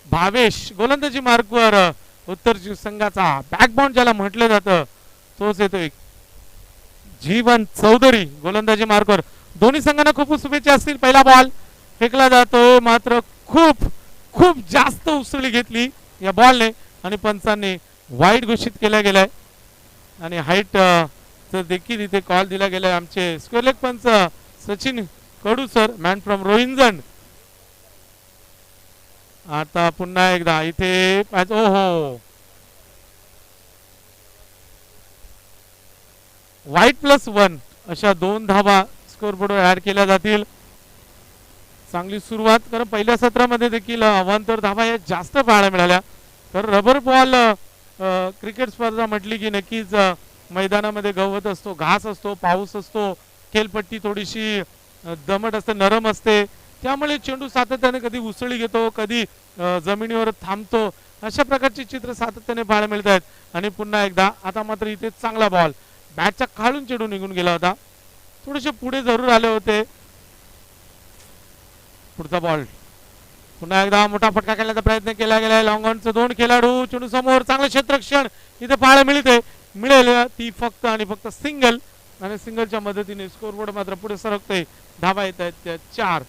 भावेश गोलंदाजी मार्कवर उत्तर संघाचा बॅकबॉन्ड ज्याला म्हटलं जातं तोच येतोय. जीवन चौधरी गोलंदाजी मार्कवर. दोन्ही संघांना खूप शुभेच्छा असतील. पहिला बॉल फेकला जातोय मात्र खूप खूप जास्त उसळी घेतली या बॉलने आणि पंचांनी वाईट घोषित केला गेलाय आणि हाईट देखील इथे कॉल दिला गेलाय. आमचे स्क्वेअर लेग पंच सचिन कडू सर मॅन फ्रॉम रोहिंजन. आता पुन्हा एकदा इथे ओहो वाईट +1 अशा 2 धावा स्कोर बोर्डवर ऍड केल्या जातील. चांगली सुरुवात कारण पहिल्या सत्रामध्ये देखील अवांतर धावा या जास्त पाहायला मिळाल्या. तर रबर बॉल क्रिकेट स्पर्धा म्हटली की नक्कीच मैदानामध्ये गवत असतो, घास असतो, पाऊस असतो, खेळपट्टी थोडीशी दमट असते, नरम असते. त्यामुळे चेंडू सातत्याने कधी उसळी घेतो, कधी जमिनीवर थांबतो. अशा प्रकारचे चित्र सातत्याने पाहायला मिळत आहेत. आणि पुन्हा एकदा आता मात्र इथे चांगला बॉल बॅटच्या खालून चेंडू निघून गेला होता. थोडेसे पुढे जरूर आले होते. पुढचा बॉल पुन्हा एकदा मोठा फटका खेळण्याचा प्रयत्न केला गेलाय. लॉंग ऑनचे 2 खेळाडू चेंडू समोर. चांगलं क्षेत्ररक्षण इथे पाहायला मिळेल ती फक्त आणि फक्त सिंगल आणि सिंगलच्या मदतीने स्कोरबोर्ड मात्र पुढे सरकतोय. धावा येत आहेत त्या 4.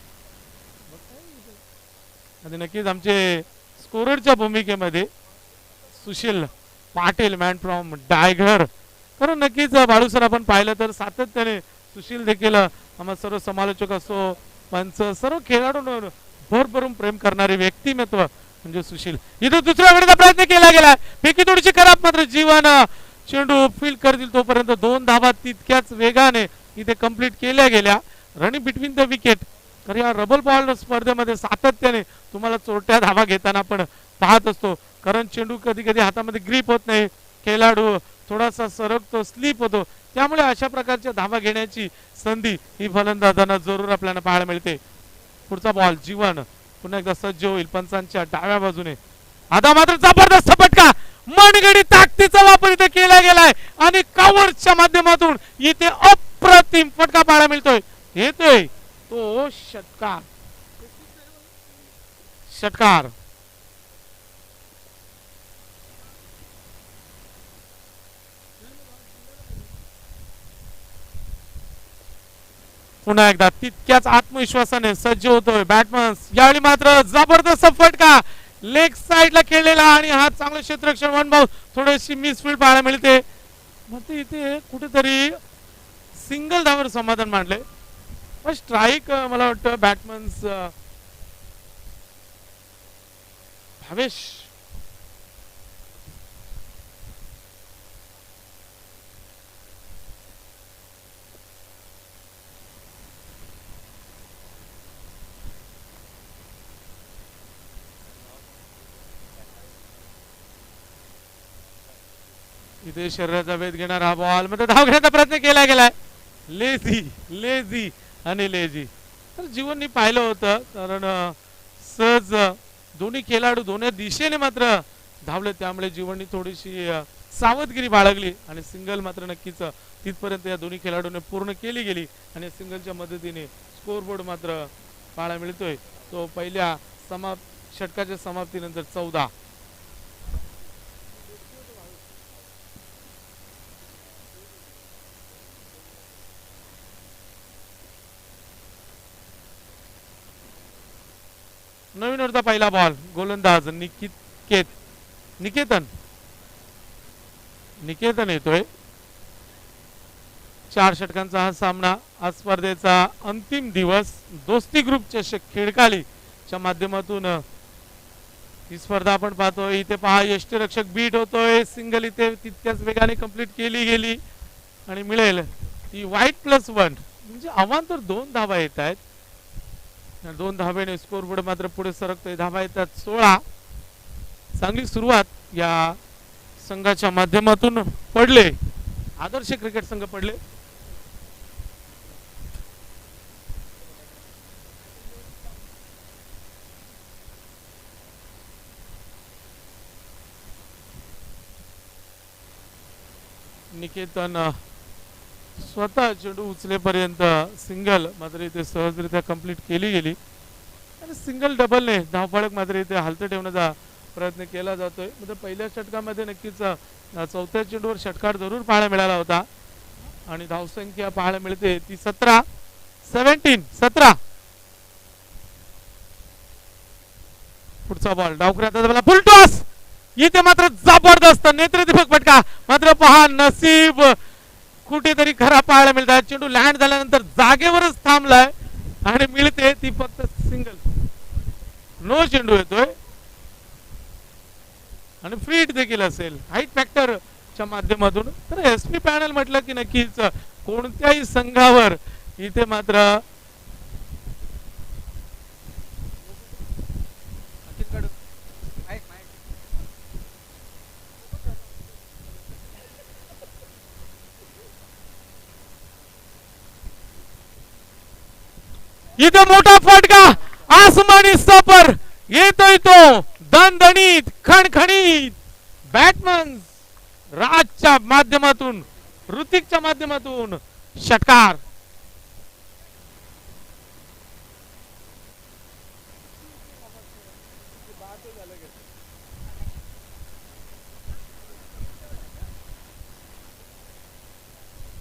आणि नक्कीच आमचे स्कोररच्या भूमिकेमध्ये सुशील पाटील मॅन फ्रॉम डायघर. कारण नक्कीच बाळू सर आपण पाहिलं तर सातत्याने सुशील देखील आम्हा सर्व समालोचक असो पंच सर्व खेळाडूंवर भरभरून प्रेम करणारे व्यक्तिमत्व म्हणजे सुशील. इथे दुसऱ्या वेळेचा प्रयत्न केला गेला. फेकी थोडीशी खराब मात्र जीवन चेंडू फील्ड करतील तोपर्यंत 2 धावा तितक्याच वेगाने इथे कंप्लीट केल्या गेल्या. Running between the wicket. तर या रबर बॉल स्पर्धेमध्ये सातत्याने तुम्हाला चोरट्या धावा घेताना आपण पाहत असतो. कारण चेंडू कधी कधी हातामध्ये ग्रीप होत नाही, खेळाडू थोडासा सरकतो, स्लिप होतो. त्यामुळे अशा प्रकारच्या धावा घेण्याची संधी ही फलंदाजांना जरूर आपल्याला पाहायला मिळते. पुढचा बॉल जीवन पुन्हा एकदा सज्ज होईल पंचांच्या डाव्या बाजूने. आता मात्र जबरदस्त फटका मनगडी ताकदीचा वापर इथे केला गेलाय आणि कव्हरच्या माध्यमातून इथे अप्रतिम फटका पाहायला मिळतोय. येतोय तो षटकार. पुन्हा एकदा तितक्याच आत्मविश्वासाने सज्ज होतोय बॅटमन. यावेळी मात्र जबरदस्त फटका लेग साइडला खेळलेला आणि हा चांगलं क्षेत्ररक्षण. 1 बाउंस थोडीशी मिसफील्ड पाहायला मिळते. मग इथे कुठेतरी सिंगल धावर समाधान मांडले. पण स्ट्राईक मला वाटतं बॅटमन भावेश इथे शरीराचा वेध घेणार हा बॉल मध्ये धाव घेण्याचा प्रयत्न केला गेलाय. लेझी आणि लेझी. तर जीवननी पाहिलं होतं कारण सहज दोन्ही खेळाडू दोन्ही दिशेने मात्र धावले. त्यामुळे जीवननी थोडीशी सावधगिरी बाळगली आणि सिंगल मात्र नक्कीच तिथपर्यंत या दोन्ही खेळाडूंनी पूर्ण केली गेली आणि सिंगलच्या मदतीने स्कोरबोर्ड मात्र पाहायला मिळतोय तो पहिल्या षटकाच्या समाप्तीनंतर 14. नवीन वरचा पहिला बॉल गोलंदाज निकेतन येतोय. 4 षटकांचा हा सामना. आज स्पर्धेचा अंतिम दिवस. दोस्ती ग्रुप चषक खेळकालीच्या माध्यमातून ही स्पर्धा आपण पाहतोय. इथे पहा यष्टीरक्षक बीट होतोय. सिंगल इथे तितक्याच वेगाने कंप्लीट केली गेली आणि मिळेल ती वाईट +1 म्हणजे अवांतर 2 धावा येत आहेत. 2 धावेने स्कोरबोर्ड मात्र पुढे सरकतोय. धावा येतात 16. चांगली सुरुवात या संघाच्या माध्यमातून पडले. आदर्श क्रिकेट संघ पडले. निकेतन स्वतः चेंडू उचलेपर्यंत सिंगल मात्र इथे सहजरित्या कंप्लीट केली गेली आणि सिंगल डबलने धावफलक मात्र इथे हलतं ठेवण्याचा प्रयत्न केला जातोय. म्हणजे पहिल्या षटकामध्ये नक्कीच चौथ्या चेंडूवर षटकार जरूर पाहायला मिळाला होता आणि धावसंख्या पाहायला मिळते ती 17. पुढचा बॉल डावखऱ्याचा फुल टॉस. इथे मात्र जबरदस्त नेत्रदीपक फटका. मात्र पहा नसीब कुठेतरी खरा पाहायला मिळतात. चेंडू लँड झाल्यानंतर जागेवरच थांबलाय आणि मिळते ती फक्त सिंगल. नो चेंडू येतोय आणि फ्रीट देखील असेल हाईट फॅक्टरच्या माध्यमातून. तर एसपी पॅनल म्हटलं की नक्कीच कोणत्याही संघावर इथे मात्र इथे मोठा फटका आसमानी सफर येतोय तो दणदणीत खणखणीत बॅटमन राजच्या माध्यमातून ऋतिकच्या माध्यमातून षटकार.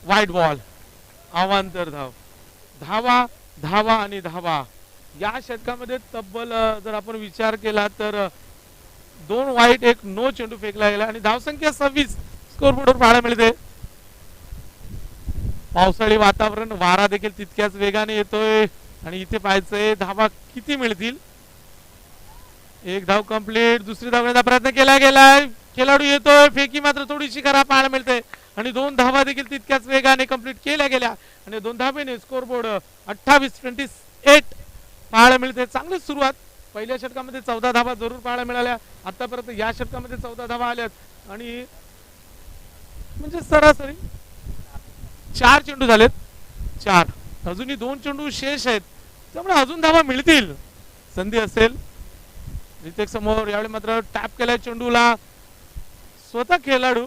वाईट बॉल अवांतर धाव. धावा धावा आणि धावा या षटकामध्ये तब्बल जर आपण विचार केला तर 2 वाईट 1 नो चेंडू फेकला गेला आणि धावसंख्या 26 स्कोरबोर्डवर पाहायला मिळते. पावसाळी वातावरण वारा देखील तितक्याच वेगाने येतोय आणि इथे पाहायचंय धावा किती मिळतील. 1 धाव कंप्लीट. दुसरी धाव घेण्याचा प्रयत्न केला गेलाय. खेळाडू येतोय फेकी मात्र थोडीशी खरा पाहायला मिळते आणि 2 धावा देखील तितक्याच वेगाने कंप्लीट केल्या गेल्या आणि 2 धावेने स्कोरबोर्ड 28-28 पाहायला मिळते. चांगली सुरुवात. पहिल्या षटकामध्ये 14 धावा जरूर पाहायला मिळाल्या. आतापर्यंत या षटकामध्ये 14 धावा आल्यात आणि म्हणजे सरासरी 4 चेंडू झालेत. 4 अजूनही 2 चेंडू शेष आहेत त्यामुळे अजून धावा मिळतील. संधी असेल. रितेश समोर यावेळी मात्र टॅप केलाय चेंडूला. स्वतः खेळाडू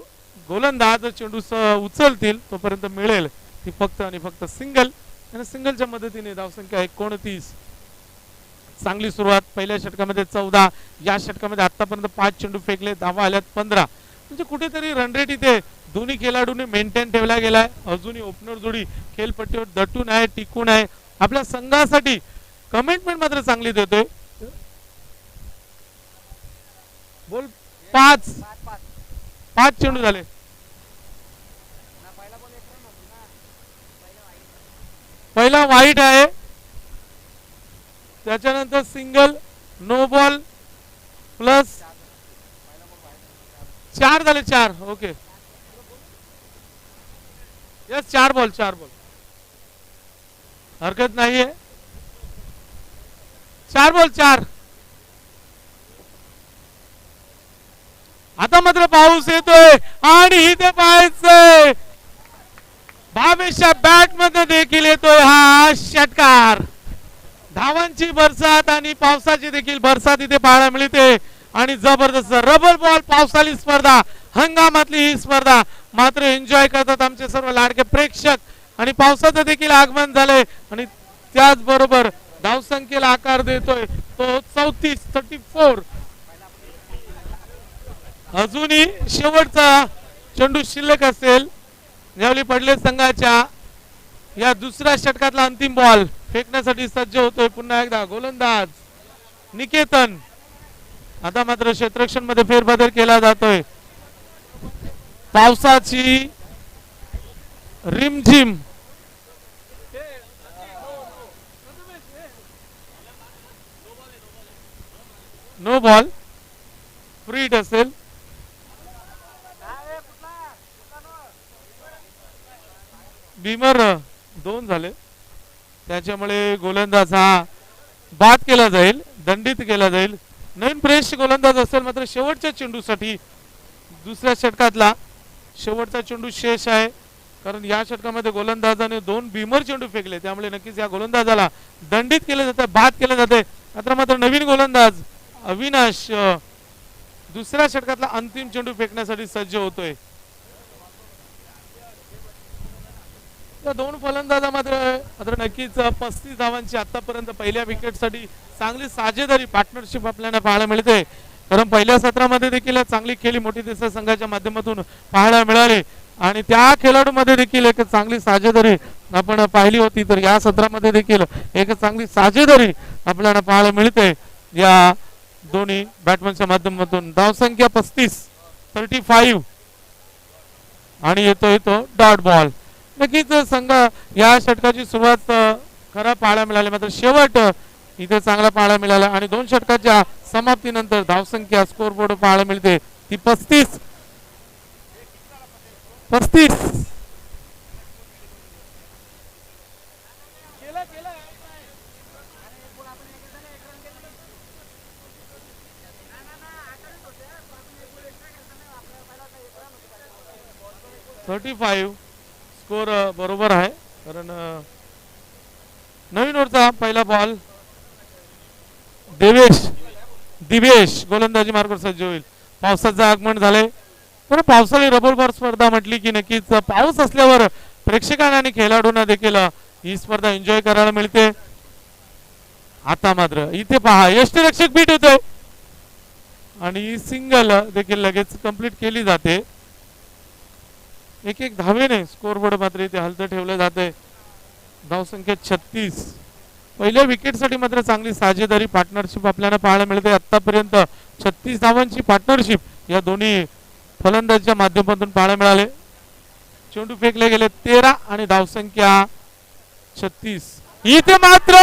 गोलंदाज चेंडू उचलतील तोपर्यंत मिळेल ती फक्त आणि फक्त सिंगल आणि सिंगलच्या मदतीने धावसंख्या 29. चांगली सुरुवात. पहिल्या षटकामध्ये 14 या षटकामध्ये आतापर्यंत 5 चेंडू फेकले धावा आल्यात 15. म्हणजे कुठेतरी रन रेट इथे दोन्ही खेळाडूंनी मेंटेन ठेवला गेलाय. अजूनही ओपनर जोडी खेळपट्टीवर दटून आहे टिकून आहे. आपल्या संघासाठी कमिटमेंट मात्र चांगली देतोय. बोल 5 चेंडू झाले. पहिला वाईट आहे त्याच्यानंतर सिंगल नो बॉल प्लस 4 झाले. 4 ओके यस 4 बॉल हरकत नाहीये. 4 बॉल 4. आता मात्र पाऊस येतोय आणि इथे पाहायचंय भावेशच्या बॅट मध्ये देखील येतोय हा षटकार. धावांची बरसात आणि पावसाची देखील बरसात इथे पाहायला मिळते आणि जबरदस्त रबर बॉल पावसाळी स्पर्धा हंगामातली ही स्पर्धा मात्र एन्जॉय करतात आमचे सर्व लाडके प्रेक्षक आणि पावसाचं देखील आगमन झालंय आणि त्याचबरोबर धावसंख्येला आकार देतोय तो 34. अजूनही शेवटचा चेंडू शिल्लक असेल. यावेळी पडले संघाच्या या दुसऱ्या षटकातला अंतिम बॉल फेकण्यासाठी सज्ज होतोय पुन्हा एकदा गोलंदाज निकेतन. आता मात्र क्षेत्ररक्षण मध्ये फेरबदल केला जातोय. पावसाची रिमझिम नो बॉल फ्रीट असेल. बीमर 2 झाले त्याच्यामुळे गोलंदाज हा बाद केला जाईल दंडित केला जाईल. नवीन फ्रेश गोलंदाज असेल मात्र शेवटच्या चेंडूसाठी दुसऱ्या षटकातला शेवटचा चेंडू शेष आहे कारण या षटकामध्ये गोलंदाजाने 2 बीमर चेंडू फेकले त्यामुळे नक्कीच या गोलंदाजाला दंडित केले जाते बाद केले जाते. मात्र नवीन गोलंदाज अविनाश दुसऱ्या षटकातला अंतिम चेंडू फेकण्यासाठी सज्ज होतोय. त्या दोन फलंदाजा मात्र नक्कीच 35 धावांची आतापर्यंत पहिल्या विकेटसाठी चांगली साजेदारी पार्टनरशिप आपल्याला पाहायला मिळते. कारण पहिल्या सत्रामध्ये देखील चांगली खेळी मोठी देसाई संघाच्या माध्यमातून पाहायला मिळाली आणि त्या खेळाडूमध्ये देखील एक चांगली साजेदारी आपण पाहिली होती. तर या सत्रामध्ये देखील एक चांगली साजेदारी आपल्याला पाहायला मिळते या दोन्ही बॅट्समनच्या माध्यमातून. धावसंख्या 35 आणि येतो डॉट बॉल. नक्कीच संघ या षटकाची सुरुवात खरा पाहायला मिळाली मात्र शेवट इथे चांगला पाहायला मिळाला आणि 2 षटकाच्या समाप्तीनंतर धावसंख्या स्कोर बोर्ड पाहायला मिळते ती 35. स्कोर बरोबर आहे कारण नवीन ओव्हरचा पहिला बॉल दिवेश गोलंदाजी मार्गावर सज्ज होईल. पावसाचं आगमन झालंय. तर पावसाळी रबर बॉल स्पर्धा म्हटली की नक्कीच पाऊस असल्यावर प्रेक्षकांना आणि खेळाडूंना देखील ही स्पर्धा एन्जॉय करायला मिळते. आता मात्र इथे पहा यष्टीरक्षक बीट होतोय आणि सिंगल देखील लगेच कंप्लीट केली जाते. एक धावेने स्कोर बोर्ड मात्र इथे हलतं ठेवलं जाते. धावसंख्या 36. पहिल्या विकेटसाठी मात्र चांगली साजेदारी पार्टनरशिप आपल्याला पाहायला मिळते. आतापर्यंत 36 धावांची पार्टनरशिप या दोन्ही फलंदाजांच्या माध्यमातून पाहायला मिळाले. चेंडू फेकले गेले 13 आणि धावसंख्या 36. इथे मात्र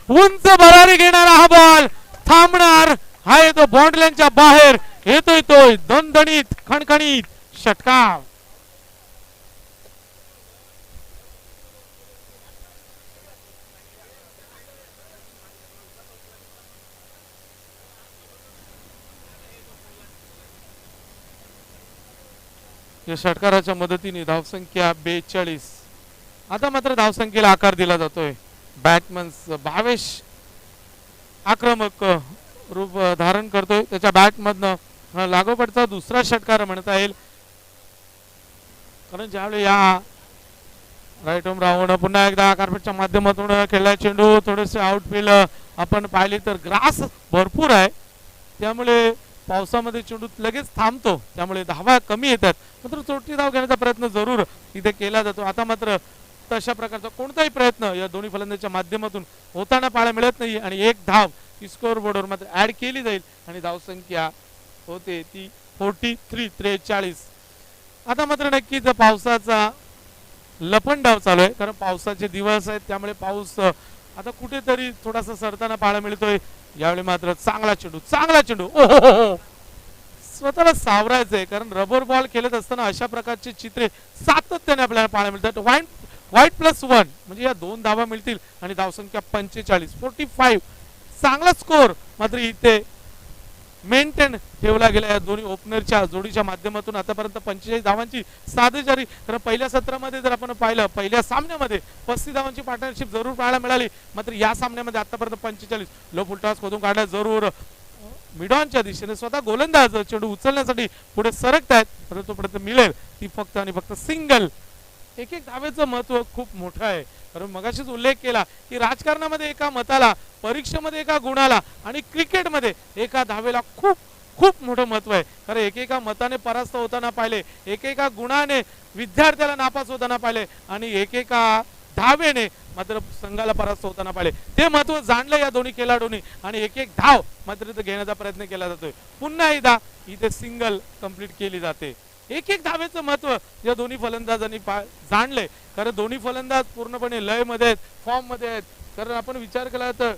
उंच भरारी घेणारा हा बॉल थांबणार. हा येतो बाउंड्रीच्या बाहेर. येतोय दणदणीत खणखणीत षटकार. या षटकाराच्या मदतीने धावसंख्या 42. आता मात्र धावसंख्येला आकार दिला जातोय. बॅट्समन भावेश आक्रमक रूप धारण करतोय. त्याच्या बॅटमधनं लागोपाठचा दुसरा षटकार म्हणता येईल कारण ज्यावेळी या राईट होम राहून पुन्हा एकदा कार्पेटच्या माध्यमातून खेळला चेंडू थोडेसे आउटफील्ड आपण पाहिले तर ग्रास भरपूर आहे त्यामुळे पावसामध्ये चेंडू लगेच थांबतो त्यामुळे धावा कमी येतात. मात्र चोटी धाव घेण्याचा प्रयत्न जरूर इथे केला जातो. आता मात्र तशा प्रकारचा कोणताही प्रयत्न या दोन्ही फलंदाजांच्या माध्यमातून होताना पाहायला मिळत नाही आणि एक धाव ही स्कोर बोर्डवर मात्र ऍड केली जाईल आणि धावसंख्या होते ती 43. आता मात्र नक्कीच पावसाचा लपंडाव चालू आहे कारण पावसाचे दिवस आहेत त्यामुळे पाऊस आता कुठेतरी थोडासा सरताना पाहायला मिळतोय. यावेळी मात्र चांगला चेंडू स्वतःला सावरायचंय कारण रबर बॉल खेळत असताना अशा प्रकारचे चित्रे सातत्याने आपल्याला पाहायला मिळतात. वाईट +1 म्हणजे या 2 धावा मिळतील आणि धावसंख्या 45. चांगला स्कोर मात्र इथे मेंटेन ठेवला गेला या दोन्ही ओपनरच्या जोडीच्या माध्यमातून. आतापर्यंत 45 धावांची साधेजारी तर पहिल्या सत्रामध्ये जर आपण पाहिलं पहिल्या सामन्यामध्ये 35 धावांची पार्टनरशिप जरूर पाहायला मिळाली. मात्र या सामन्यामध्ये आतापर्यंत 45 लो फुलटॉस खोदून काढला जरूर मिडॉनच्या दिशेने स्वतः गोलंदाज चेंडू उचलण्यासाठी पुढे सरकतायत परंतु तोपर्यंत मिळेल ती फक्त आणि फक्त सिंगल. एक धावेचं महत्व खूप मोठं आहे कारण मगाशीच उल्लेख केला की राजकारणामध्ये एका मताला परीक्षेमध्ये एका गुणाला आणि क्रिकेटमध्ये एका धावेला खूप खूप मोठं महत्व आहे. कारण एकेका मताने परास्त होताना पाहिले एकेका गुणाने विद्यार्थ्याला नापास होताना पाहिले आणि एकेका धावेने मात्र संघाला परास्त होताना पाहिले. ते महत्व जाणलं या दोन्ही खेळाडूंनी आणि एक धाव मात्र घेण्याचा प्रयत्न केला जातोय. पुन्हा एकदा इथे सिंगल कंप्लीट केली जाते. एक धावेचं महत्व या दोन्ही फलंदाजांनी जाणलंय कारण दोन्ही फलंदाज पूर्णपणे लय मध्ये आहेत फॉर्म मध्ये आहेत. कारण आपण विचार केला तर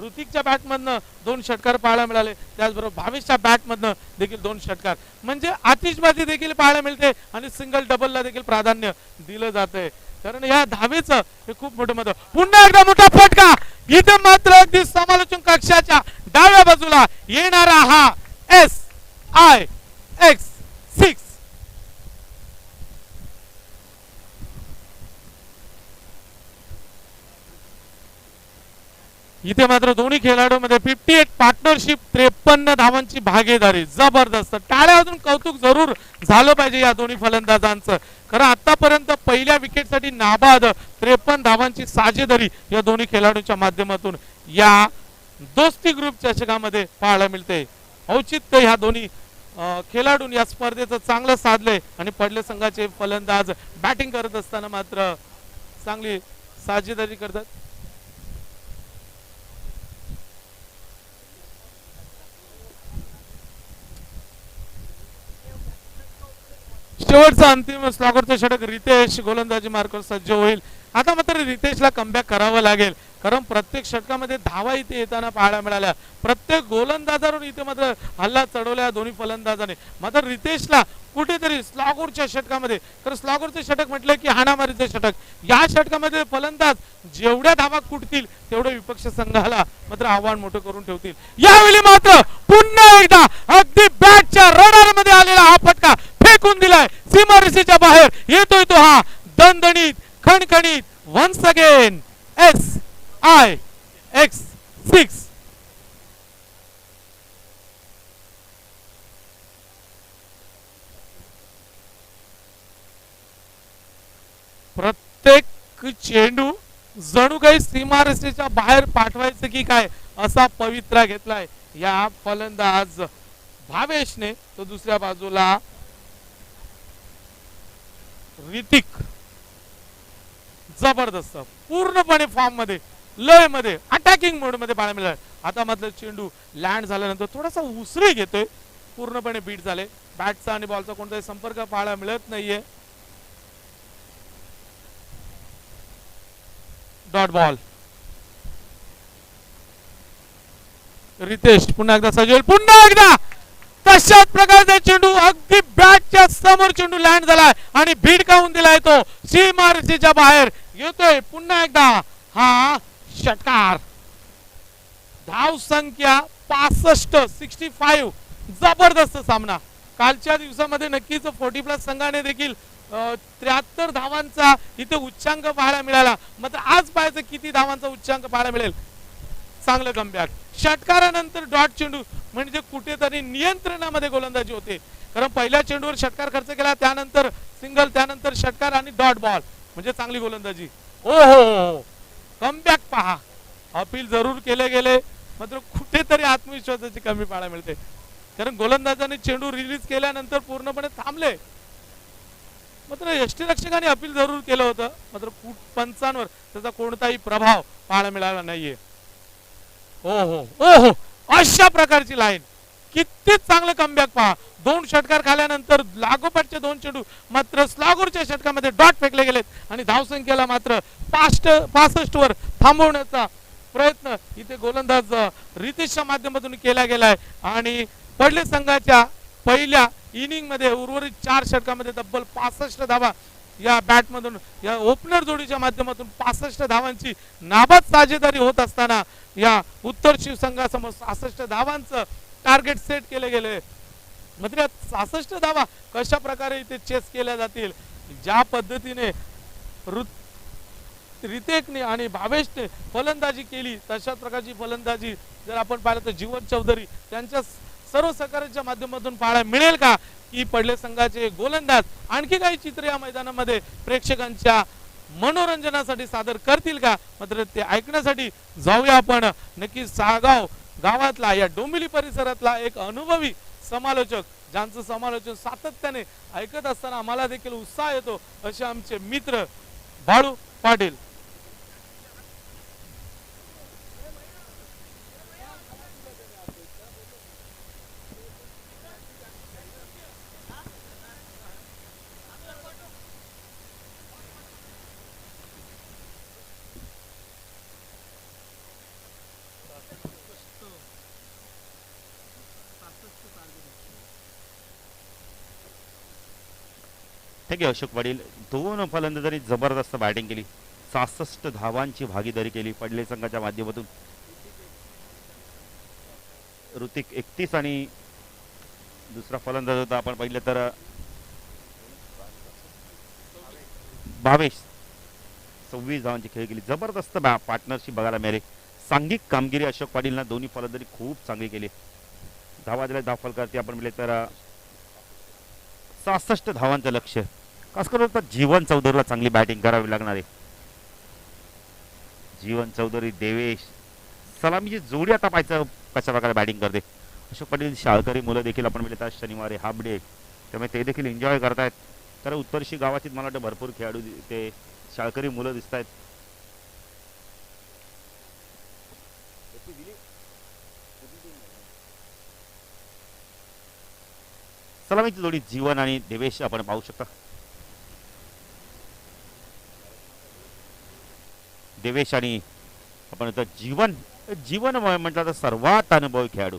ऋतिकच्या बॅटमधनं 2 षटकार पाहायला मिळाले त्याचबरोबर भावेशच्या बॅटमधनं देखील 2 षटकार म्हणजे आतिषबाजी देखील पाहायला मिळते आणि सिंगल डबलला देखील प्राधान्य दिलं जातंय कारण या धावेचं हे खूप मोठं महत्व. पुन्हा एकदा मोठा फटका इथे मात्र अगदी समालोचन कक्षाच्या डाव्या बाजूला येणारा हा SIX इथे मात्र दोन्ही खेळाडूंमध्ये 58 पार्टनरशिप, 53 धावांची भागीदारी. जबरदस्त, टाळ्या वाजून कौतुक जरूर झालं पाहिजे या दोन्ही फलंदाजांचं. खरं आतापर्यंत पहिल्या विकेटसाठी नाबाद 53 धावांची साजेदारी या दोन्ही खेळाडूंच्या माध्यमातून या दोस्ती ग्रुप चषकामध्ये पाहायला मिळते. औचित्य ह्या दोन्ही खेळाडूंनी या स्पर्धेचं चांगलं साधलंय आणि पडले संघाचे फलंदाज बॅटिंग करत असताना मात्र चांगली साजेदारी करतात. शेवटचा अंतिम स्लॉगरचं षटक रितेश गोलंदाजी मार्कवर सज्ज होईल. आता मात्र रितेशला कमबॅक करावं लागेल, कारण प्रत्येक षटकामध्ये धावा इथे येताना पाहायला मिळाल्या. प्रत्येक गोलंदाजावर इथे मात्र हल्ला चढवल्या दोन्ही फलंदाजाने. मात्र रितेशला कुठेतरी स्लॉगरच्या षटकामध्ये, तर स्लॉगरचे षटक म्हटलं की हाणामारीचे षटक, या षटकामध्ये फलंदाज जेवढ्या धावा कुठतील तेवढे विपक्ष संघाला मात्र आव्हान मोठं करून ठेवतील. यावेळी मात्र पुन्हा एकदा अगदी बॅटच्या रडारमध्ये आलेला हा फटका फेकून दिलाय सीमारेषेच्या बाहेर. येतोय तो हा दणदणीत खणखणीत वन्स अगेन SIX. प्रत्येक चेंडू जणू काही सीमारेषेच्या बाहेर पाठवायचं की काय असा पवित्रा घेतलाय या फलंदाज भावेशने. तो दुसऱ्या बाजूला ऋतिक जबरदस्त पूर्णपणे फॉर्म मध्ये, लय मध्ये, अटॅकिंग मोड मध्ये पाहायला मिळाला. आता मात्र चेंडू लँड झाल्यानंतर थोडासा उसळी घेतोय, पूर्णपणे बीट झाले. बॅटचा आणि बॉलचा कोणताही संपर्क पाहायला मिळत नाहीये. Dot ball. रितेश पुन्हा एकदा सजवेल, पुन्हा एकदा तशाच प्रकारचा चेंडू अगदी बॅटच्या समोर चेंडू लँड झालाय आणि भिडकावून दिलाय तो सीमारेषेच्या बाहेर. येतोय पुन्हा एकदा हा षटकार. धाव संख्या 65. जबरदस्त सामना. कालच्या दिवसामध्ये नक्कीच 40+ संघाने देखील 73 धावांचा इथे उच्चांक पाहायला मिळाला. मात्र आज पाहायचं किती धावांचा उच्चांक पाहायला मिळेल. चांगलं कमबॅक. षटकारानंतर डॉट चेंडू म्हणजे कुठेतरी नियंत्रणामध्ये गोलंदाजी होते, कारण पहिल्या चेंडूवर षटकार खर्च केला, त्यानंतर सिंगल, त्यानंतर षटकार आणि डॉट बॉल म्हणजे चांगली गोलंदाजी. ओहो, कमबॅक पहा. अपील जरूर केले गेले, मात्र कुठेतरी आत्मविश्वासाची कमी पाहायला मिळते, कारण गोलंदाजाने चेंडू रिलीज केल्यानंतर पूर्णपणे थांबले. मात्र यष्टीरक्षकाने अपील जरूर केलं होतं, मात्र पंचांवर त्याचा कोणताही प्रभाव पाहायला मिळाला नाहीये. ओहो, अशा प्रकारची लाईन. किती चांगलं कमबॅक पहा. 2 षटकार खाल्यानंतर लागोपाठचे 2 चेंडू मात्र स्लॉगरच्या षटकामध्ये डॉट फेकले गेलेत आणि धावसंख्येला मात्र 65 वर थांबवण्याचा प्रयत्न इथे गोलंदाज रितेशच्या माध्यमातून केला गेलाय. आणि पडले संघाच्या पहिल्या इनिंग मध्ये उर्वरित 4 षटकामध्ये तब्बल 65 धावा या बॅटमधून, या ओपनर जोडीच्या माध्यमातून 65 धावांची नाबाद साजेदारी होत असताना या उत्तर शिवसंघासमोर 66 धावांचं टार्गेट सेट केले गेले. मात्र 66 धावा कशा प्रकारे इथे चेस केल्या जातील, ज्या पद्धतीने रितेशने आणि भावेशने फलंदाजी केली, तशाच प्रकारची फलंदाजी जर आपण पाहिलं तर जीवन चौधरी त्यांच्या सर्व सहकार्याच्या माध्यमातून पाहायला मिळेल का, की पडले संघाचे गोलंदाज आणखी काही चित्र या मैदानामध्ये प्रेक्षकांच्या मनोरंजनासाठी सादर करतील का. मात्र ते ऐकण्यासाठी जाऊया आपण नक्की साळगाव गावातला, या डोंबिवली परिसरातला एक अनुभवी समालोचक, ज्यांचं समालोचन सातत्याने ऐकत असताना आम्हाला देखील उत्साह येतो, असे आमचे मित्र बाळू पाटील. थँक्यू अशोक पाटील. 2 फलंदाजांनी जबरदस्त बॅटिंग केली, 66 धावांची भागीदारी केली पडले संघाच्या माध्यमातून. ऋतिक 31 आणि दुसरा फलंदाज होता आपण पाहिलं तर भावेश 26 धावांची खेळ केली. जबरदस्त पार्टनरशिप बघायला मिळाली. सांघिक कामगिरी अशोक पाटील ना दोन्ही फलंदाजी खूप चांगली केली. धावा दिल्या धाव फलकावरती आपण म्हटले तर 66 धावांचं लक्ष्य. खास करून आता जीवन चौधरीला चांगली बॅटिंग करावी लागणार आहे. जीवन चौधरी देवेश सलामीची जोडी आता पाहायचं कशा प्रकारे बॅटिंग करते. अशोक पाटील शाळकरी मुलं देखील आपण म्हटले तर शनिवारी हाफ डे त्यामुळे ते देखील एन्जॉय करतायत. तर उत्तरशी गावातील मला वाटतं भरपूर खेळाडू ते शाळकरी मुलं दिसत आहेत. सलामीची जोडी जीवन आणि देवेश आपण पाहू शकता. देवेश आणि आपण जीवन जीवन म्हटलं तर सर्वात अनुभवी खेळाडू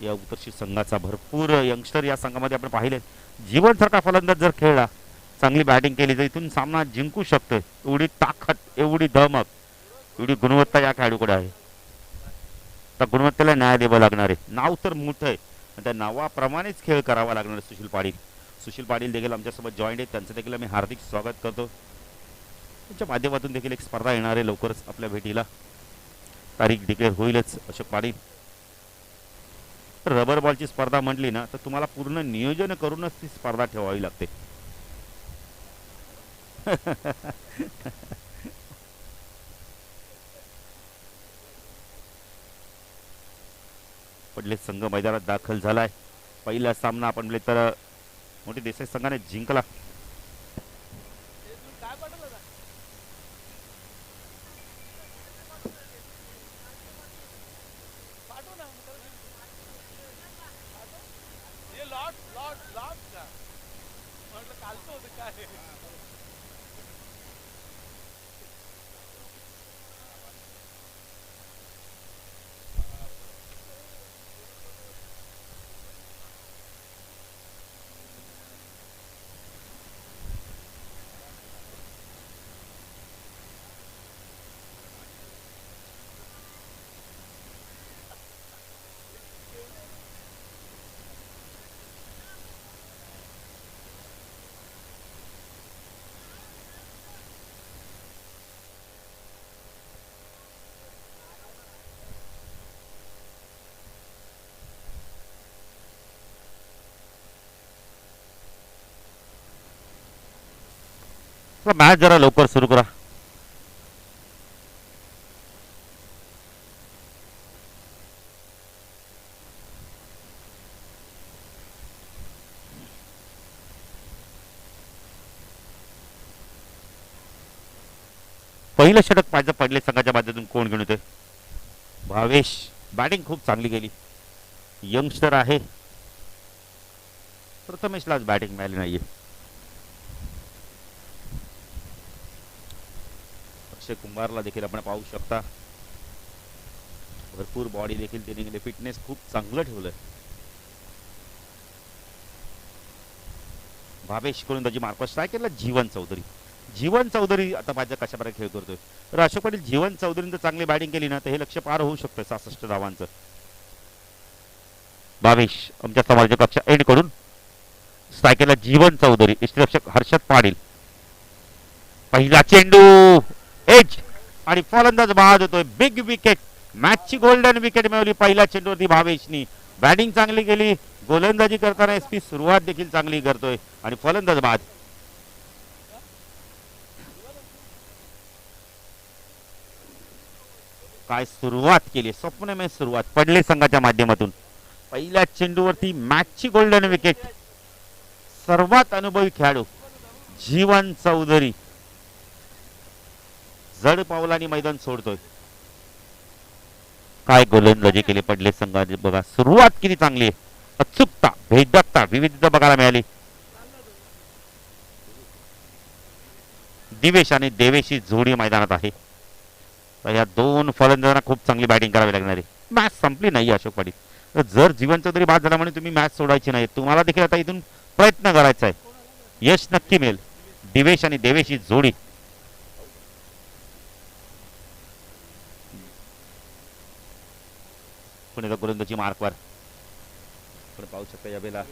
या उत्तरशी संघाचा. भरपूर यंगस्टर या संघामध्ये आपण पाहिले. जीवन सारखा फलंदाज जर खेळला चांगली बॅटिंग केली तर इथून सामना जिंकू शकतोय. एवढी ताकद एवढी धमक एवढी गुणवत्ता या खेळाडूकडे आहे. त्या गुणवत्तेला न्याय द्यावा लागणार आहे. नाव तर मोठं आहे आणि त्या नावाप्रमाणेच खेळ करावा लागणार आहे. सुशील पाटील देखील आमच्यासोबत जॉईंट आहेत. त्यांचं देखील आम्ही हार्दिक स्वागत करतो. त्यांच्या माध्यमातून देखील एक स्पर्धा येणार आहे लवकरच आपल्या भेटीला. तारीख डिक्लेअर होईलच. अशोक पाटील रबर बॉलची स्पर्धा म्हटली ना तर तुम्हाला पूर्ण नियोजन करूनच ती स्पर्धा ठेवावी लागते. पडले संघ मैदानात दाखल झालाय. पहिला सामना आपण म्हणले तर मोठी देसाई संघाने जिंकला. मॅच जरा लवकर सुरू करा. पहिलं षटक पाहिजे पडले संघाच्या बाजूतून कोण घेऊन येतोय. भावेश बॅटिंग खूप चांगली केली. यंगस्टर आहे. प्रथमेशलाच बॅटिंग मिळाली नाहीये. अक्षय कुंभारला देखील आपण पाहू शकता. भरपूर बॉडी देखील त्यांनी फिटनेस खूप चांगलं ठेवलंय. भावेश करून त्याची मार्क स्ट्राईक केला. जीवन चौधरी आता माझ्या कशा प्रकारे खेळ करतोय. तर अशोक पाटील जीवन चौधरीने चांगली बॅटिंग केली ना तर हे लक्ष्य पार होऊ शकतं 66 धावांचं. भावेश आमच्या समाजाच्या कक्षा एंड करून स्ट्राईक केला जीवन चौधरी. यष्टीरक्षक हर्षद पाटील. पहिला चेंडू एज आणि फलंदाज बाद होतोय. Big wicket. मॅचची गोल्डन विकेट मिळवली पहिल्या चेंडूवरती भावेशनी. बॅटिंग चांगली केली. गोलंदाजी करताना एसपी सुरुवात देखील चांगली करतोय आणि फलंदाज बाद. काय सुरुवात केली. स्वप्नमय सुरुवात पडले संघाच्या माध्यमातून. पहिल्या चेंडूवरती मॅचची गोल्डन विकेट. सर्वात अनुभवी खेळाडू जीवन चौधरी जड पावलांनी मैदान सोडतोय. काय गोलंदाजी केली पडले संघाने. बघा सुरुवात किती चांगली आहे. अचूकता भेदकता विविधता बघायला मिळाली. दिवेश आणि देवेशी जोडी मैदानात आहे. या दोन फलंदाजांना खूप चांगली बॅटिंग करावी लागणार आहे. मॅच संपली नाही अशोक पाटील. जर जीवन चौधरी बाद झाला म्हणून तुम्ही मॅच सोडायची नाही. तुम्हाला देखील आता इथून प्रयत्न करायचा आहे. यश नक्की मिळेल. दिवेश आणि देवेशी जोडी. पुणे गोलंदाजी मार्कवर आपण पाहू शकता. यावेळेला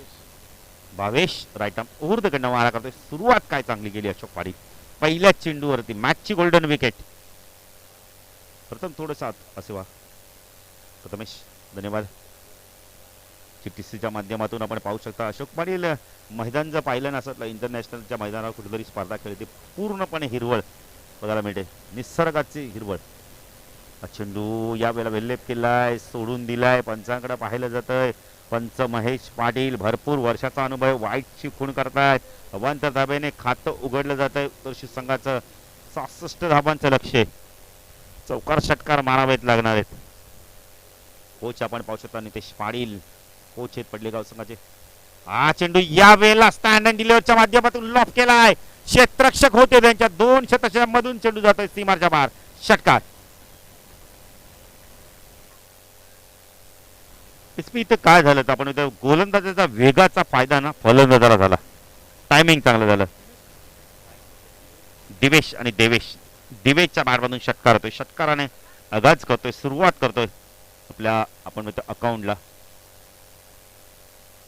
Bhavesh right arm over the कंडा मारा करतोय. सुरुवात काय चांगली केली अशोक पाटील. पहिल्या चेंडूवरती मॅचची गोल्डन विकेट. प्रथम थोडंसं असे वा प्रथमेश धन्यवाद. GTCच्या माध्यमातून आपण पाहू शकता अशोक पाटील मैदान जर पाहिलं नसलं इंटरनॅशनलच्या मैदानावर कुठेतरी स्पर्धा खेळते पूर्णपणे हिरवळ बघायला मिळते, निसर्गाची हिरवळ. चेंडू यावेळेला वेल्लेप केलाय, सोडून दिलाय, पंचांकडे पाहिलं जातंय. पंच महेश पाटील भरपूर वर्षाचा अनुभव, वाईटची खूण करतायत. अवांतर धाब्याने खातं उघडलं जात आहे उत्तरशी संघाचं. 66 धाबांचं लक्ष आहे, चौकार षटकार मारावेत लागणार आहेत. कोच आपण पाहू शकता नितेश पाटील कोच आहेत पडलेगाव संघाचे. हा चेंडू या वेळेला स्टँड अँड डिलिव्हरच्या माध्यमातून लॉफ केलाय. क्षेत्ररक्षक होते त्यांच्या 2 षटकांमधून चेंडू जातोय सीमाच्या बाहेर, षटकार. इथं काय झालं तर आपण गोलंदाजाचा वेगाचा फायदा ना फलंदाजाला झाला, टायमिंग चांगलं झालं. दिवेश आणि दिवेशच्या बाहेरमधून षटकार होतोय, षटकाराने आगाज करतोय, सुरुवात करतोय आपल्या आपण म्हणतो अकाउंटला.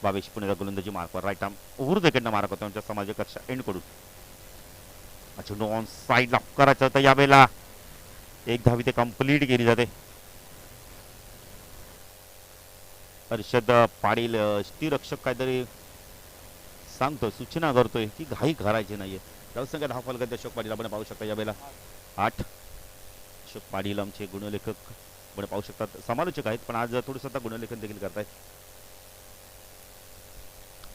बावेश पुणेचा गोलंदाजी मार्कवर राईट आर्म उघडून सेकंड मार्क होतो त्यांच्या समाज कक्षा एंड कडून. चेंडू ऑन साईड लॉक करायचं होतं यावेळेला, एक धावी ते कंप्लीट केली जाते. हर्षद पाटील रक्षक काहीतरी सांगतोय, सूचना करतोय की घाई करायची नाहीये. धावसंख्या 10 फलकात अशोक पाटील आपण पाहू शकता यावेळेला 8. अशोक पाटील आमचे गुणलेखक आपण पाहू शकतात, समालोचक आहेत पण आज थोडंसं आता गुणलेखन देखील करतायत.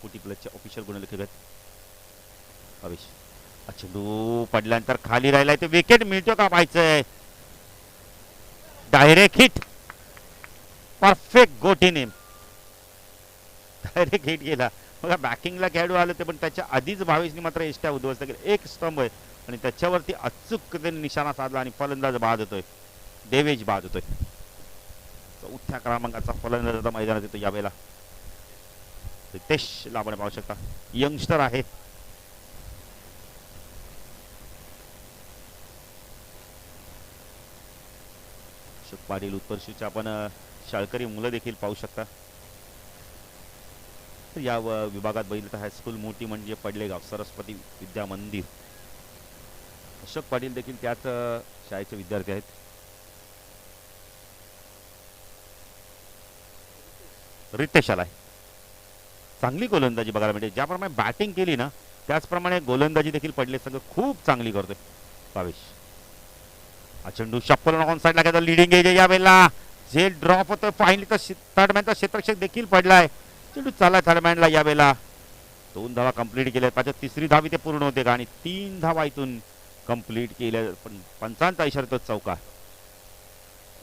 कोटी प्लसचे ऑफिशियल गुणलेखक आहेत. अविश चेंडू पडल्यानंतर खाली राहिलाय, ते विकेट मिळतो का पाहायचंय. डायरेक्ट हिट, परफेक्ट गोटी नेम, डायरेक्ट हिट गेला. बघा बॅकिंगला खेळाडू आले ते पण त्याच्या आधीच भावेशने मात्र एष्ट्या उद्ध्वस्त केले. एक स्तंभ आहे आणि त्याच्यावरती अचूक निशाणा साधला आणि फलंदाज बाद होतोय, देवेश बाद होतोय. चौथ्या क्रमांकाचा फलंदाज मैदानात येतो यावेळेला. रितेशला आपण पाहू शकता, यंगस्टर आहे. अशोक पाटील उत्तरशीच्या आपण शाळकरी मुलं देखील पाहू शकता. या विभागात बघितलं तर हायस्कूल मोठी म्हणजे पडलेगाव सरस्वती विद्या मंदिर. अशोक पाटील देखील त्याच शाळेचे विद्यार्थी आहेत. रितेश आलाय, चांगली गोलंदाजी बघायला मिळते. ज्याप्रमाणे बॅटिंग केली ना त्याचप्रमाणे गोलंदाजी देखील पडले संघ खूप चांगली करतोय भावेश. हा चेंडू शप्पल ऑन साईडला घ्यायचा, लिडिंग एज यावेळेला जे ड्रॉप होतोय फायनली तर थर्डमॅनचा क्षेत्ररक्षक देखील पडलाय. चेंडू चालला थर्डमॅनला यावेळेला. 2 धावा कंप्लीट केल्या, त्याच्या 3री धावी ते पूर्ण होते का आणि 3 धावा इथून कंप्लीट केल्या. पण पंचांचा इशारा तो चौकार.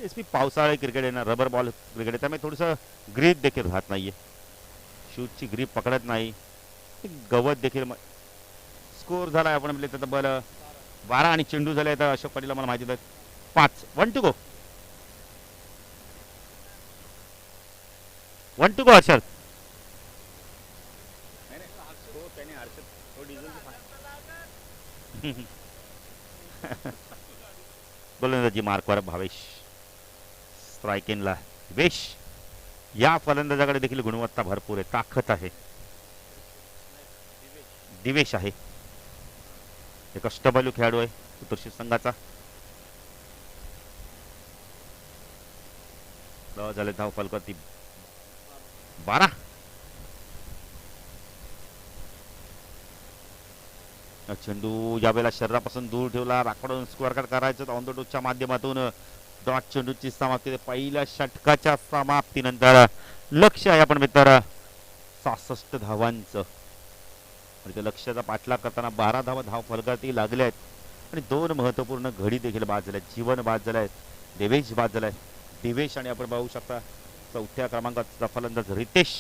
एसपी पावसाळी क्रिकेट आहे ना, रबर बॉल क्रिकेट आहे, त्यामुळे थोडंसं ग्रीप देखील राहत नाहीये, शूटची ग्रीप पकडत नाही. गवत देखील स्कोर झालाय आपण म्हटलं तर बल 12 आणि चेंडू झाले तर अशोक पाटील मला माहिती 5. 1 to go, 1 to go Harshad. गोलंदाजी मार्कवर भावेश, स्ट्राईक इनला दिवेश. या फलंदाजाकडे देखील गुणवत्ता भरपूर आहे, ताकद आहे. दिवेश आहे, एक अष्टबैलू खेळाडू आहे उत्तरशी संघाचा. झाले धाव फलकावरती 12. चेंडू यावेळेला शरीरापासून दूर ठेवला, राखडून स्क्वेअर कट करायचं ऑन द टोचच्या माध्यमातून. डॉट चेंडूची समाप्ती पहिल्या षटकाच्या समाप्तीनंतर. लक्ष आहे आपण मित्र 66 धावांचं आणि त्या लक्ष्याचा पाठलाग करताना 12 धावा धाव फलकावरती लागल्या आहेत आणि 2 महत्वपूर्ण घडी देखील बाद झाल्या. जीवन बाद झालाय, देवेश बाद झालाय. दिवेश आणि आपण पाहू शकता 4थ्या क्रमांकाचा फलंदाज रितेश.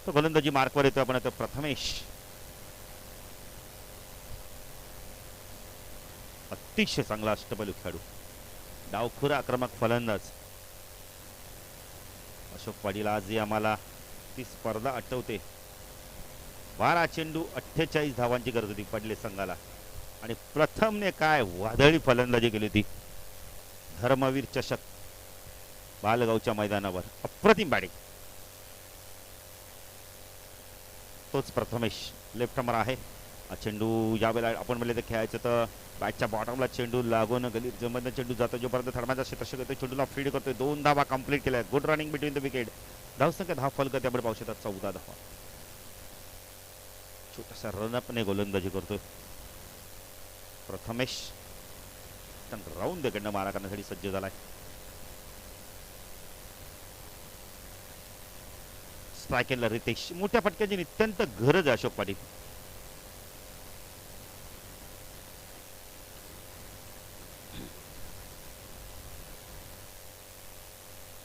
तो गोलंदाजी मार्कवर येतो आपण आता प्रथमेश. अतिशय चांगला अष्टपैलू खेळाडू, डावखुर आक्रमक फलंदाज अशोक पाटील. आजही आम्हाला ती स्पर्धा आठवते. 12 चेंडू 48 धावांची गरज होती पडले संघाला आणि प्रथमने काय वादळी फलंदाजी केली होती. धर्मवीर चषक बालगावच्या मैदानावर अप्रतिम बॅटिंग. तोच प्रथमेश लेफ्ट नंबर आहे. चेंडू यावेळेला आपण म्हणले तर खेळायचं तर बॅटच्या बॉटमला चेंडू लागून गलीमधनं चेंडू जातो, जोपर्यंत थर्माचा क्षेत्ररक्षक येतो चेंडूला फीड करतोय. 2 धावा कंप्लीट केल्या. Good running between the wicket. धावसंख्या 10 फलक त्याकडे पाहू शकतात 14 धावा. छोटासा रनअपने गोलंदाजी करतोय प्रथमेश. राऊंड कडनं मारा करण्यासाठी सज्ज झालाय. स्ट्रायकेला रितेश. मोठ्या फटक्याची नित्यंत गरज आहे अशोक पाटील.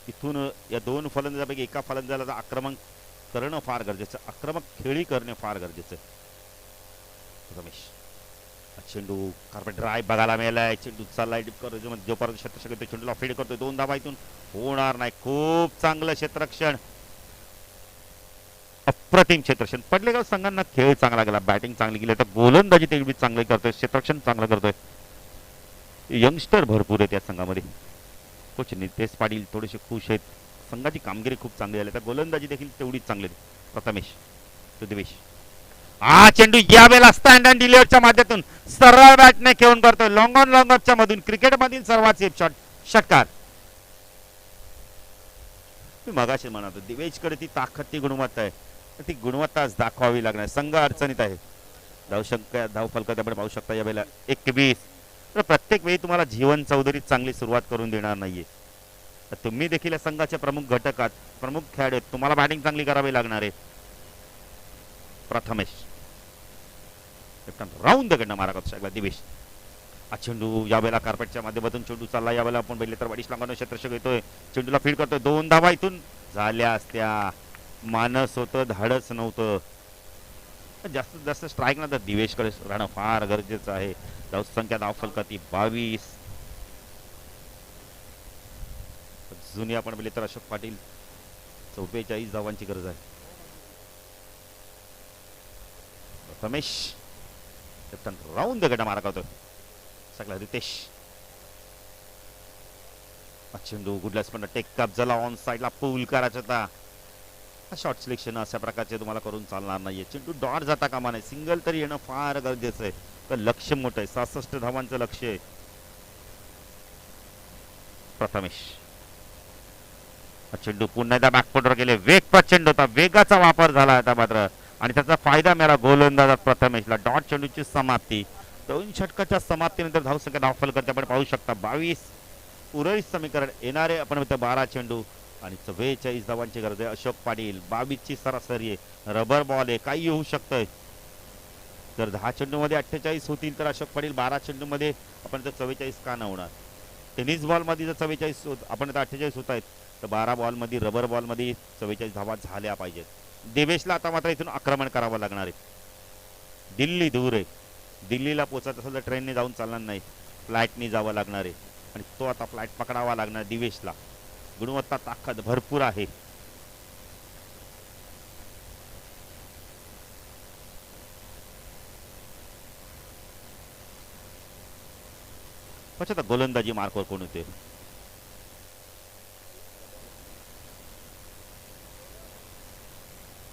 इथून या 2 फलंदाजापैकी एका फलंदाजाला आक्रमण करणं फार गरजेचं, आक्रमक खेळी करणे फार गरजेचं. रमेश चेंडू कार्पेट ड्राईव्ह बघायला मिळालाय. चेंडू चाललाय जोपर्यंत क्षेत्ररक्षक येतो चेंडूला फीड करतोय. 2 धावा इथून होणार नाही. खूप चांगलं क्षेत्ररक्षण, अप्रतिम क्षेत्ररक्षण. पडलेगाव संघांना खेळ चांगला गेला, बॅटिंग चांगली गेली, तर गोलंदाजी तेवढी चांगली करतोय, क्षेत्ररक्षण चांगलं करतोय. यंगस्टर भरपूर आहेत या संघामध्ये. कोच नितेश पाटील थोडेसे खुश आहेत. संघाची कामगिरी खूप चांगली झाली, तर गोलंदाजी देखील तेवढीच चांगली. प्रथमेश टू दिवेश. चेंडू यावेळेला स्टँड अँड डिलिव्हरच्या माध्यमातून सरळ बॅटने खेळून करतोय. लॉंग ऑन लॉंग ऑफच्या मधून क्रिकेटमधील सर्वात सेफ शॉट, षटकार. मी मगाशी म्हणतो दिवेशकडे ती ताकद, ती गुणवत्ता आहे, ती गुणवत्ताच दाखवावी लागणार. संघ अडचणीत आहे. धावसंख्या धावफलक त्याकडे पाहू शकता यावेळेला 21. तर प्रत्येक वेळी तुम्हाला जीवन चौधरी चांगली सुरुवात करून देणार नाहीये. तर तुम्ही देखील या संघाचे प्रमुख घटक आहात, प्रमुख खेळाडू आहेत, तुम्हाला बॅटिंग चांगली करावी लागणार आहे. प्रथमेश राऊंड कडनं मारा करतो शकला दिवेश. चेंडू यावेळेला कार्पेटच्या माध्यमातून चेंडू चालला. यावेळेला आपण बघितले तर वाडीश लांगानं क्षेत्ररक्षक येतोय, चेंडूला फीड करतोय. 2 धावा इथून झाल्या असत्या. मानस होतं, धाडस नव्हतं. जास्तीत जास्त स्ट्राईक नंतर दिवेशकडे राहणं फार गरजेचं आहे. धावसंख्या धावफलकाती 22. जुनी आपण बघितले तर अशोक पाटील 44 धावांची गरज आहे. रमेश राऊंड गटा मारा करतोय सगळा रितेश. चेंडू गुडलास पण टेक कप झाला. ऑन साइडला पूल करायचा होता. शॉर्ट सिलेक्शन अशा प्रकारचे तुम्हाला करून चालणार नाहीये. चेंडू डॉट जाता कामा नाही. सिंगल तरी येणं फार गरजेचं आहे. तर लक्ष्य मोठं आहे, 66 धावांचं लक्ष्य आहे. प्रथमेश चेंडू पुन्हा एकदा बॅकफुटवर गेले. वेगपत चेंडू होता, वेगाचा वापर झाला आता मात्र, आणि त्याचा फायदा मिळाला गोलंदाज प्रथमेशला. डॉट चेंडूची समाप्ती. 2 षटकाच्या समाप्तीनंतर धावसंख्या धावफलक आपण पाहू शकता 22. उर्वरित समीकरण येणारे आपण म्हणतो 12 चेंडू आणि 44 धावांची गरज आहे. अशोक पाटील 22 ची सरासरी आहे. रबर बॉल आहे, काही होऊ शकतंय. जर 10 चेंडू मध्ये 48 होतील तर अशोक पाटील 12 चेंडू मध्ये आपण 44 का न होणार. टेनिस बॉल मध्ये जर 44 आपण 48 होत आहेत, तर 12 बॉल मध्ये, रबर बॉल मध्ये 44 धावा झाल्या पाहिजेत. देवेशला आता मात्र इथून आक्रमण करावं लागणार आहे. दिल्ली दूर आहे, दिल्लीला पोहोचत असेल तर ट्रेनने जाऊन चालणार नाही, फ्लाईटने जावं लागणार आहे. आणि तो आता फ्लाईट पकडावा लागणार दिवेशला. गुणवत्ता ताकद भरपूर आहे. आता गोलंदाजी मार्कवर कोण होते.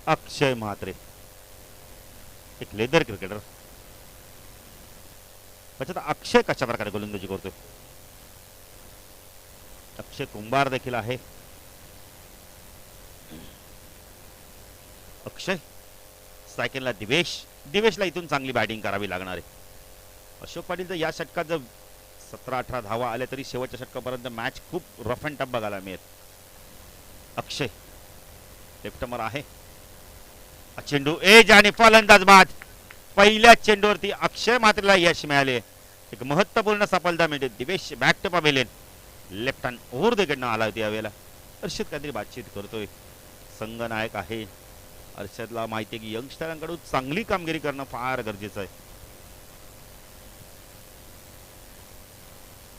अक्षय म्हात्रे, एक लेदर क्रिकेटर. अक्षय कशा प्रकारे गोलंदाजी करतोय. अक्षय कुंभार देखील आहे. अक्षय सायकलला दिवेशला इथून चांगली बॅटिंग करावी लागणार आहे. अशोक पाटील तर या षटकात जर 17-18 धावा आल्या तरी शेवटच्या षटकापर्यंत मॅच खूप रफ अँड टफ बघायला मिळेल. अक्षय लेफ्ट नंबर आहे. चेंडू एज आणि फलंदाज बाद. पहिल्या चेंडूवरती अक्षय म्हात्रेला यश मिळाले. एक महत्वपूर्ण सफलता मिळते. Divesh back to pavilion. Left hand over the कडनं आला होती यावेळेला. अर्षद काहीतरी बातचीत करतोय. संघ नायक आहे. अर्षदला माहिती आहे की यंगस्टरांकडून चांगली कामगिरी करणं फार गरजेचं आहे.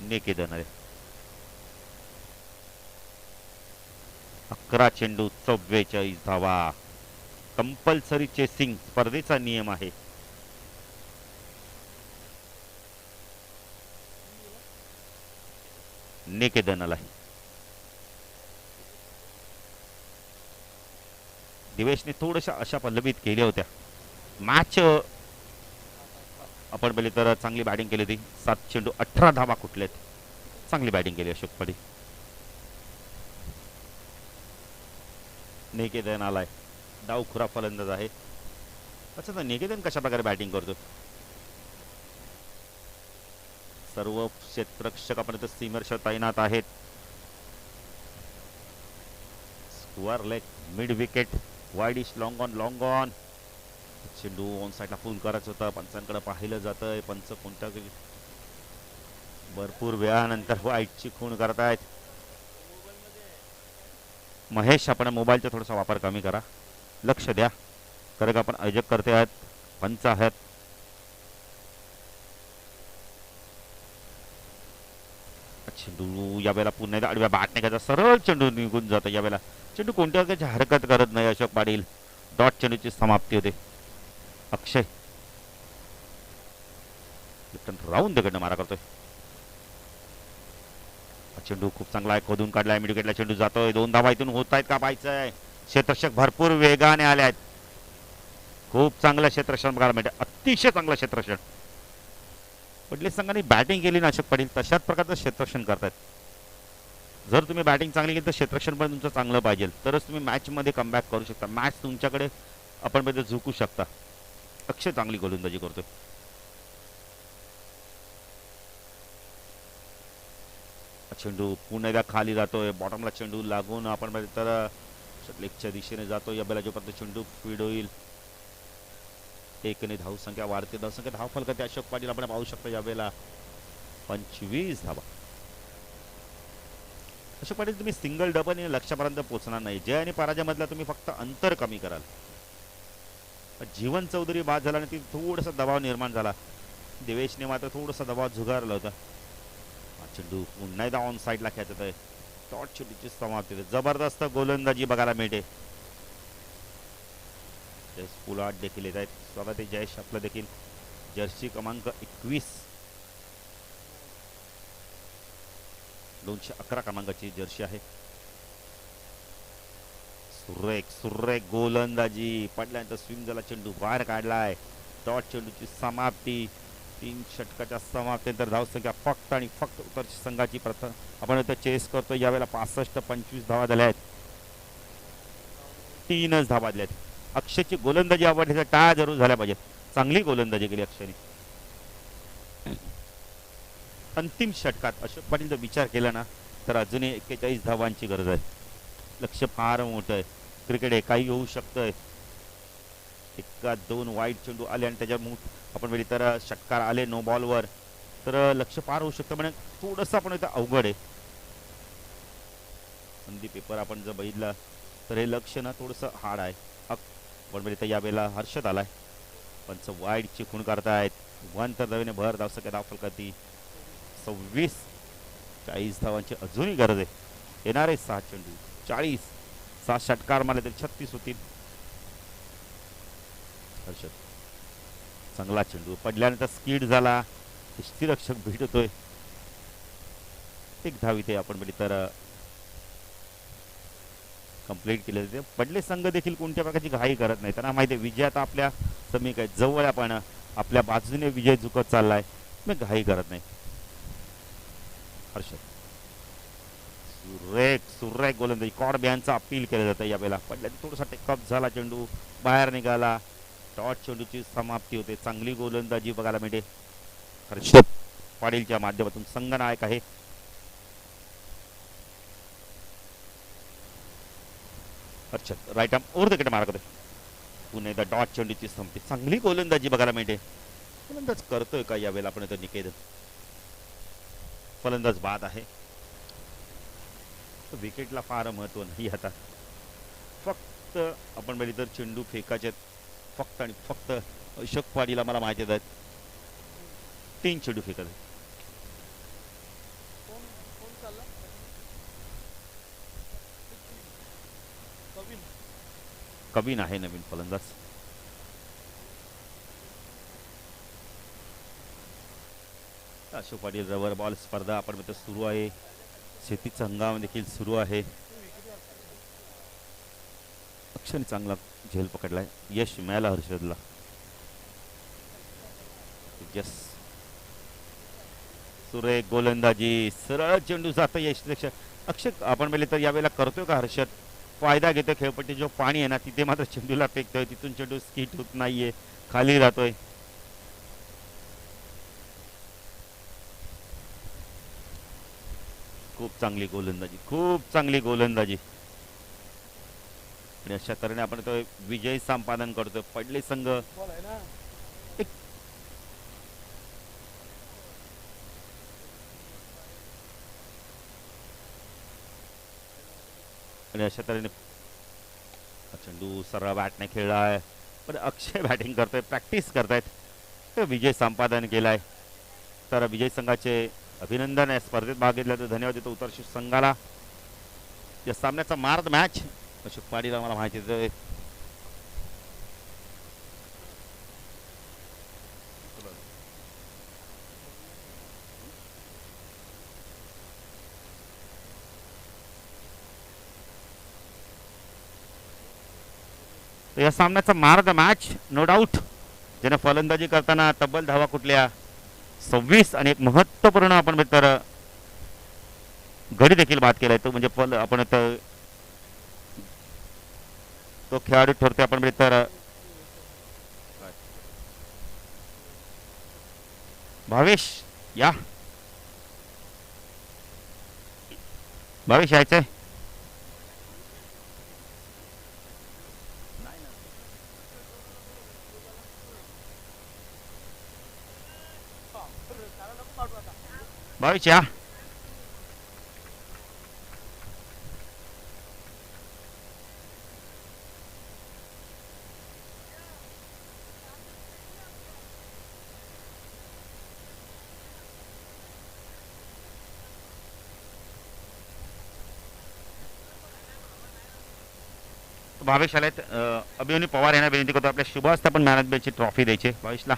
निकेतन आहे. 11 चेंडू 44 धावा. कंपल्सरी चेसिंग स्पर्धेचा नियम आहे. निकेतन आला. दिवेशने थोड्याशा अशा पल्लवित केल्या होत्या. मॅच आपण पहिले तर चांगली बॅटिंग केली होती. 7 चेंडू 18 धावा कुठलेत. चांगली बॅटिंग केली अशोक पाटील. निकेतन आलाय, डावखुरा फलंदाज आहे. अच्छा, तर निकेतन कशा प्रकारे बॅटिंग करतो. सर्व क्षेत्ररक्षक आपण इथं सीमरच्या तैनात आहेत. Square leg, mid wicket, widish, long on. चेंडू ऑन साईडला फुल करायचं होतं. पंचांकडे पाहिलं जातंय. पंच कोणत्या भरपूर वेळानंतर वाईटची खूण करतायत. महेश, आपण मोबाईलचा थोडासा वापर कमी करा, लक्ष द्या, कारण का आपण आयोजक करते आहेत, पंच आहेत. चेंडू यावेळेला पुन्हा एकदा आडव्या बॅटने घ्यायचा, सरळ चेंडू निघून जातो. यावेळेला चेंडू कोणत्या प्रकारची हरकत करत नाही अशोक पाटील. डॉट चेंडूची समाप्ती होते. अक्षय राऊंड तिकडनं मारा करतोय. चेंडू खूप चांगला आहे, खोदून काढलाय, मिड विकेटला चेंडू जातोय. 2 धावा इथून होत आहेत का पाहायचंय. क्षेत्ररक्षक भरपूर वेगाने आले आहेत. खूप चांगलं क्षेत्ररक्षण बघायला मिळते, अतिशय चांगलं क्षेत्ररक्षण. वडले संघाने बॅटिंग केली ना अशोक पाटील, तशाच प्रकारचं क्षेत्ररक्षण करतायत. जर तुम्ही बॅटिंग चांगली केली तर क्षेत्ररक्षण पण तुमचं चांगलं पाहिजे, तरच तुम्ही मॅच मध्ये कमबॅक करू शकता. मॅच तुमच्याकडे आपण मध्ये झुकू शकता. अक्षय चांगली गोलंदाजी करतोय. चेंडू पुन्हा एकदा खाली जातोय. बॉटमला चेंडू लागून आपण तर लेगच्या दिशेने जातो. या बेला जोपर्यंत चेंडू फीड होईल, 1ने धावसंख्या वाढते. धावसंख्या धाव फलकात अशोक पाटील आपण पाहू शकतो. या वेळेला 25 धावा. अशोक पाटील, तुम्ही सिंगल डबल लक्ष्यापर्यंत पोहोचणार नाही. जय आणि पराजयामधला तुम्ही फक्त अंतर कमी कराल. जीवन चौधरी बाद झाला आणि ती थोडासा दबाव निर्माण झाला. देवेशने मात्र थोडासा दबाव झुगारला होता. चेंडू पुन्हा एकदा ऑन साईडला खेचत आहे. टॉट चेंडूची समाप्ती. जबरदस्त गोलंदाजी बघायला मिळते. जयेश पुलाट देखील येत आहेत. स्वतः ते जयेश आपलं देखील जर्सी क्रमांक 21 211 क्रमांकाची जर्सी आहे. सुरेख गोलंदाजी. पडल्यानंतर स्विंग झाला, चेंडू बाहेर काढलाय. टॉट चेंडूची समाप्ती. 3 षटकाच्या समाप्तीनंतर धावसंख्या फक्त आणि फक्त उत्तर संघाची प्रथम आपण इथं चेस करतो. यावेळेला 65-25 धावा झाल्या आहेत. 3च धावा दिल्या आहेत. अक्षयची गोलंदाजी आवडली तर टाळ्या जरूर झाल्या पाहिजेत. चांगली गोलंदाजी केली अक्षयने. अंतिम षटकात अशोक पाटील जर विचार केला ना तर अजूनही 41 धावांची गरज आहे. लक्ष फार मोठं आहे. क्रिकेट आहे, काही होऊ शकतंय. 1-2 वाईट चेंडू आले आणि त्याच्या आपण वेळी तर षटकार आले नो बॉलवर, तर लक्ष पार होऊ शकतं. म्हणजे थोडंसं आपण इथं अवघड आहे. संधी पेपर आपण जर बघितलं तर हे लक्ष ना थोडंसं हार्ड आहे. पण वेळी तर यावेळेला हर्षद आलाय. पंच वाईटची खूण करतायत. 1 तर धावेने भर धावसंख्या धावफलकाती 26-40 धावांची अजूनही गरज आहे. येणारे 6 चेंडू 40, 6 षटकार मारले तर 36 होतील. हर्षद चांगला चेंडू पडल्यानंतर स्किड झाला. यष्टीरक्षक भेटतोय. 1 धाव इथे आपण म्हणजे तर कंप्लीट केले जाते. पडले संघ देखील कोणत्या प्रकारची घाई करत नाही. त्यांना माहिती आहे विजय आता आपल्या समीक आहे, जवळ आपण आपल्या बाजूने विजय झुकत चाललाय. मी घाई करत नाही. हर्षद सुरेख गोलंदाजी. कॉड बॅनचा अपील केलं जातं. यावेळेला पडल्या थोडासा टेकअप झाला, चेंडू बाहेर निघाला. टॉट चेंडूची समाप्ती होते. चांगली गोलंदाजी बघायला मिळते. हर्षद पाटीलच्या माध्यमातून संघनायक आहे. Harshad right arm over the wicket मारत होते. पुन्हा एकदा डॉट चेंडूची समाप्ती. चांगली गोलंदाजी बघायला मिळते. फलंदाज करतोय का यावेळेला आपण इथं निकेतन. फलंदाज बाद आहे. विकेटला फार महत्व नाही आता. फक्त आपण बघितलं तर चेंडू फेकायचे फक्त आणि फक्त अशोक पाटील मला माहिती आहेत 3 चेंडू फेकत आहेत. कविन आहे नवीन फलंदाज. अशोक पाटील रबर बॉल स्पर्धा आपण सुरू आहे. शेतीचा हंगाम देखील सुरू आहे. क्षणी चांगला झेल पकडलाय, यश मिळालं हर्षदला. यस, सुरेख गोलंदाजी, सरळ चेंडू जातो यश. अक्षय आपण पहिले तर यावेळेला करतोय का हर्षद फायदा घेतोय खेळपट्टी, जो पाणी आहे ना तिथे मात्र चेंडूला फेकतोय, तिथून चेंडू स्किट होत नाहीये, खाली राहतोय. खूप चांगली गोलंदाजी, खूप चांगली गोलंदाजी. आणि अशा तऱ्हेने आपण तो विजय संपादन करतोय. पडले संघ आणि अशा तऱ्हेने चेंडू सरळ बॅटने खेळलाय, पण अक्षय बॅटिंग करतोय, प्रॅक्टिस करतायत, विजय संपादन केलाय. तर विजय संघाचे अभिनंदन आहे. स्पर्धेत भाग घेतल्याचं धन्यवाद देतो उत्तरशी संघाला. या सामन्याचा मार्द मॅच अशोक पाटील मला माहिती देतोय. या सामन्याचा मार्द मॅच नो डाऊट, ज्याने फलंदाजी करताना तब्बल धावा कुठल्या 26 आणि एक महत्वपूर्ण आपण तर गडी देखील बाद केलाय, तो म्हणजे आपण तो खेळाडू ठरतोय आपण तर भावेश. या भावेश यायचंय. भावेश या. भावेश आलेत. अभिमन्यू पवार यांना विनंती करतो आपल्या शुभ हस्ते आपण मॅनेजमेंटची ट्रॉफी द्यायची भावेशला.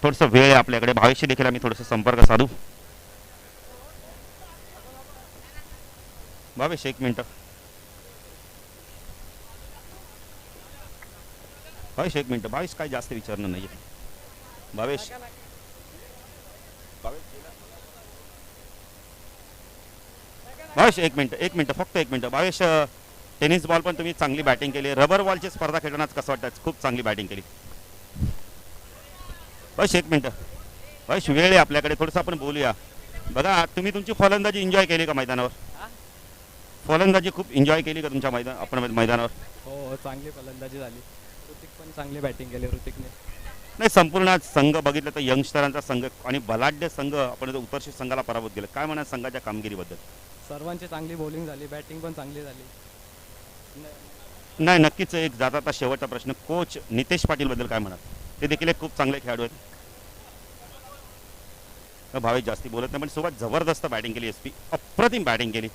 थोडस वेळ आहे आपल्याकडे, भावेशशी देखील आम्ही थोडस संपर्क साधू. भावेश एक मिनिट, भावेश एक मिनिट. भावेश काय जास्त विचारणं नाहीये. भावेश भावेश एक मिनिट फक्त एक मिनिट. भावेश टेनिस बॉल पण तुम्ही चांगली बॅटिंग केली, रबर बॉलची स्पर्धा खेळताना कसं वाटतं? खूप चांगली बॅटिंग केली. भावेश एक मिनिट, भावेश वेळ आहे आपल्याकडे, थोडंसं आपण बोलूया. बघा तुम्ही तुमची फलंदाजी एन्जॉय केली का मैदानावर? फलंदाजी खूप एन्जॉय केली का तुमच्या मैदानावर? हो, चांगली फलंदाजी झाली. ऋतिक पण चांगली बॅटिंग केली ऋतिकने. नाही, संपूर्ण संघ बघितलं तर यंगस्टरांचा संघ आणि बलाढ्य संघ आपण उत्तरशी संघाला पराभूत केलं. काय म्हणा संघाच्या कामगिरीबद्दल? सर्वांची चांगली बॉलिंग झाली, बॅटिंग पण चांगली झाली. नाही, नक्कीच. एक जाता आता शेवटचा प्रश्न, कोच नितेश पाटील बद्दल काय म्हणा? ते देखील एक खूप चांगले खेळाडू आहेत. भावेश जास्ती बोलत नाही, पण सोबत जबरदस्त बॅटिंग केली, एसपी अप्रतिम बॅटिंग केली.